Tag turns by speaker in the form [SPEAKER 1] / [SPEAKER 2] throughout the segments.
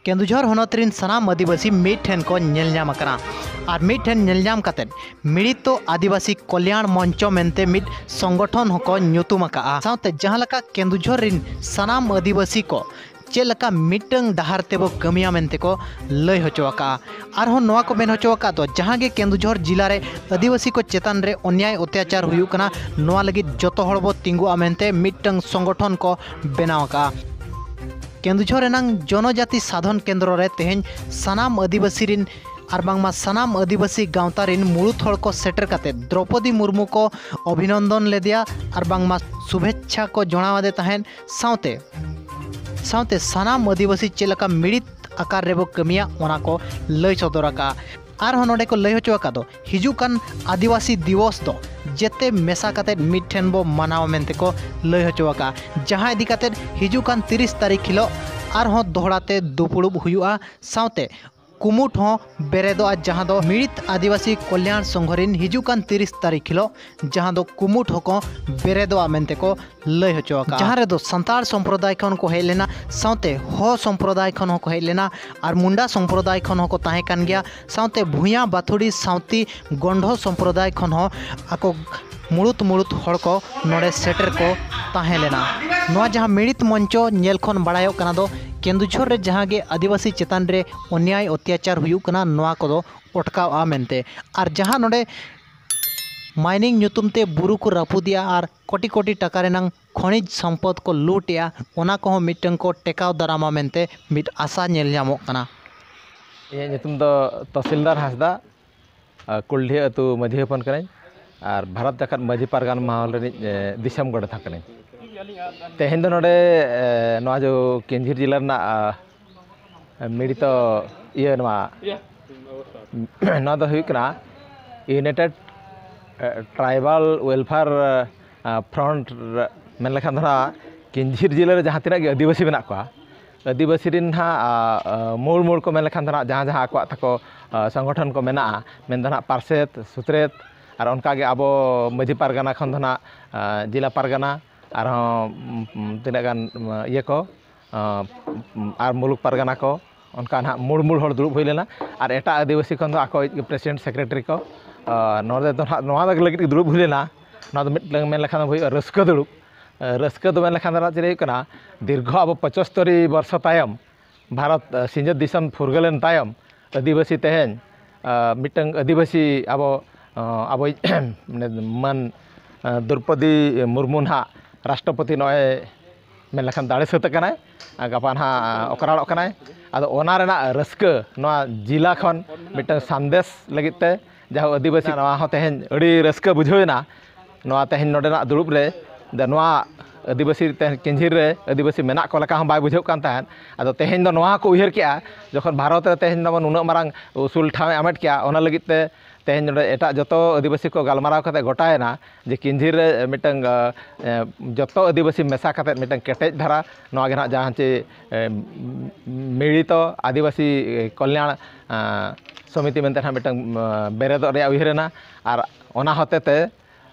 [SPEAKER 1] केन्दुझर होनोतरिन सनाम आदिवासी मिठेन को नेलनाम अकना और मिठेन नेलनाम कातेन मिलित आदिवासी कल्याण मंच मेनते मिट संगठन होको ᱧᱩᱛᱩᱢ अकाआ साउते जहां लका केन्दुझर रिन सनाम आदिवासी को चेलका मिटंग डहार तेबो कमिया मेनते को लय होचो अकाआ आरहों नोआ को मेन होचो अका तो जहां गे केन्दुझर जिला रे आदिवासी को चेतन रे अन्याय अत्याचार हुयु कना नोआ लगी जतो हड़ बो तिंगुआ मेनते मिटंग संगठन को बनाव अकाआ केन्दुझर रेनांग जनजाति साधन केंद्र रे तेहेन सनाम आदिवासी रिन और बांगमा सनाम आदिवासी गांवता रिन मुळुत हड़ को सेटर काते द्रौपदी मुर्मू को अभिनंदन लेदिया और बांगमा शुभेच्छा को जणावादे तहेन साउते साउते सनाम आदिवासी चेलका मिड़ित आकार रेबो कमिया ओना को लय सदरका आर नोडे को लय होचो दो हिजुकान आदिवासी दिवस दो जेते मेसा काते मिठेन बो मानाव मेनते को लय होचोका जहां इदी काते हिजुकान 30 तारीख हिलो आर हो दोहड़ाते दुपुड़ुब हुयुआ साउते कुमुट हो बेरेदो जहां दो मिड़ित आदिवासी कल्याण संघरिन हिजुकान 30 तारीख हिलो जहां दो कुमुट होको बेरेदो मेनते को लय होचोका जहां रे दो संताल संप्रदाय खन को हेलेना साउते हो संप्रदाय खन को हेलेना और मुंडा संप्रदाय खन को ताहे कान गया साउते भुया बाथुड़ी साउती गंढो संप्रदाय खन हो आको मुड़ुत हड़ को नोडे सेटर को ताहे लेना नोआ जहां मिड़ित मंचो नेल खन बड़ायो कना दो केन्दुझर रे जहां गे आदिवासी चेतन रे अन्याय अत्याचार हुयु कना नोआ को दो अटकावा मेनते और जहां नोडे माइनिंग ᱧᱩᱛᱩᱢ बुरु को रापुदिया और कोटी कोटी टाका रेनांग खनिज सम्पद को लूटिया ओना को मिटंग को टेकाव दारामा मेनते मिट आशा नेल ᱧᱟᱢᱚᱜ ᱠᱟᱱᱟ
[SPEAKER 2] ᱤᱧᱟᱹᱜ ᱧᱩᱛᱩᱢ ᱫᱚ तहसीलदार हांसदा कुल्ढी अतु माझी हपन कनाई और भारत जाकत माझी पारगान माहौल रे दिसम गड़ था कनाई तेहेन दो नोडे नोआ जो केंझिर जिला रना मिड़ित इया नोआ नोआ दो हुई कना यूनाइटेड ट्राइबल वेलफेयर फ्रंट मेन लेखान धरा केंझिर जिले रे जहां तिना गे आदिवासी मेना को आदिवासी रिन हा मूल को मेन लेखान धरा जहां जहां को थाको संगठन को मेना मेन धरा पार्सेत सुत्रेत और उनका गे आबो माझी पारगाना खन धना जिला पारगाना और तिना गान ये को और मुलुक पारगाना को उनका ना मूल हड़ दुड़ुब हुई लेना और एटा आदिवासी खन दो आको प्रेसिडेंट सेक्रेटरी को नोडे दो नोआ लगित दुड़ुब हुई लेना नोआ दो मेन लेखान हुई रस्का दुड़ुब रस्का दो मेन लेखान चेरे कना दीर्घ अब 75 वर्ष तायम भारत सिंजत दिसम फुरगलेन तायम आदिवासी तेहेन मिटंग आदिवासी अब अब मन द्रौपदी मुर्मू ना राष्ट्रपति नॉय मेन लेखान दाड़े सत कनाय गापा ना ओकराड़ो कनाय आदो ओना रेना रस्का नोआ जिला खन मिटंग संदेश लगिते जहाँ आदिवासी नोआ हो तेहेन अड़ी रस्का बुझेना नोआ तेहेन नोडेना दुड़ुब रे नोआ आदिवासी केंझिर रे आदिवासी मेना को लेका बाय बुझेव कान ताहेन आदो तेहेन दो नोआ को उयहर केआ जखन भारत रे तेहेन दो नुना मारंग उसूल ठावे आमेट केआ ओना लगिते तेहेन नोडे एटा जतो आदिवासी को गालमाराव कते गोटायना जे केंझिर रे मिटंग जतो आदिवासी मेसा कते मिटंग केटेज धारा नोआ गे ना जहां चे मिड़ित आदिवासी कल्याण समिति मेनते ना मिटंग बेरेदो रे उयहरेना और ओना होतेते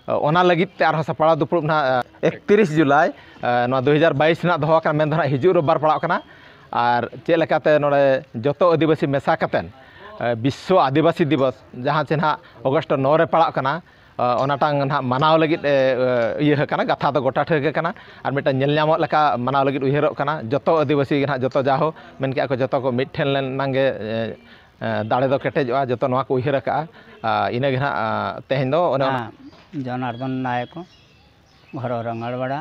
[SPEAKER 2] ओना लगित आर सपड़ा दुपुड़ ना 31 जुलाई 2022 ना दोहो का मेन धना हिजु रबार पड़ाव कना और चे लेकाते नोडे जतो आदिवासी मेसा कतेन विश्व आदिवासी दिवस जहां चे ना अगस्ट 9 रे पड़ाव कना ओनाटांग ना मानाव लगित इया कना गाथा दो गोटा ठेके कना और मिटा नेल ᱧᱟᱢᱚᱜ लेका मानाव लगित उयहरोग कना जतो आदिवासी ना जतो जाहो मेन के जतो को मिठेन लेन नांगे दाड़े दो केटेजवा जतो नोआ को उयहर का इना गे ना तेहेन दो ओना
[SPEAKER 3] जनार्दन नायक घर रंगाड़वाड़ा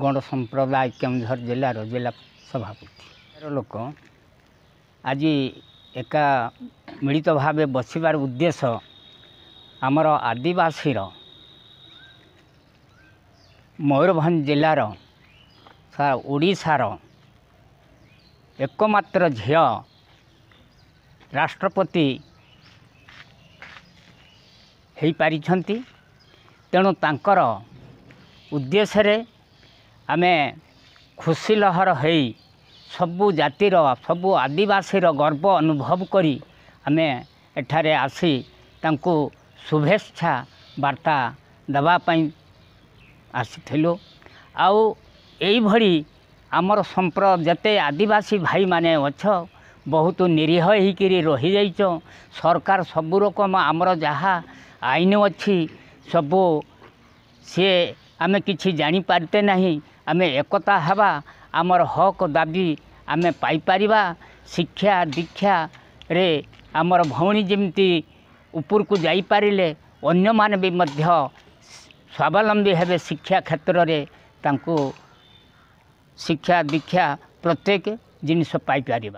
[SPEAKER 3] गण संप्रदाय केन्दुझर जिलार जिला सभापति लोक आज एका मिलित भाव बसबार उद्देश्य आमर आदिवासी मयूरभंज जिलार ओडिशार एकमात्र झिय राष्ट्रपति हो पारिछंती तेणु तांकर उद्देश्य रे आमे खुशी लहर है सबु जातिर सबु आदिवासी गर्व अनुभव करी आमे एठारे आसी तांको शुभेच्छा वार्ता दवापाई आसीथिलु आउ एई भरी आमर जते आदिवासी भाई माने अछ बहुत निरीह होकर रही जाइछ। सरकार सबु रकम आमर जहाँ आईन अच्छी सबू सी आमे किछि जानी पारते नहीं। आमे एकता हवा आमर हक दाबी आमे पाई परिबा। शिक्षा दीक्षा रे आमर भौणी जेमती ऊपर को जाई पारिले अन्य माने भी मध्य स्वावलंबी हेबे शिक्षा क्षेत्र रे तांको शिक्षा दीक्षा प्रत्येक जिनिस पाई परिबा।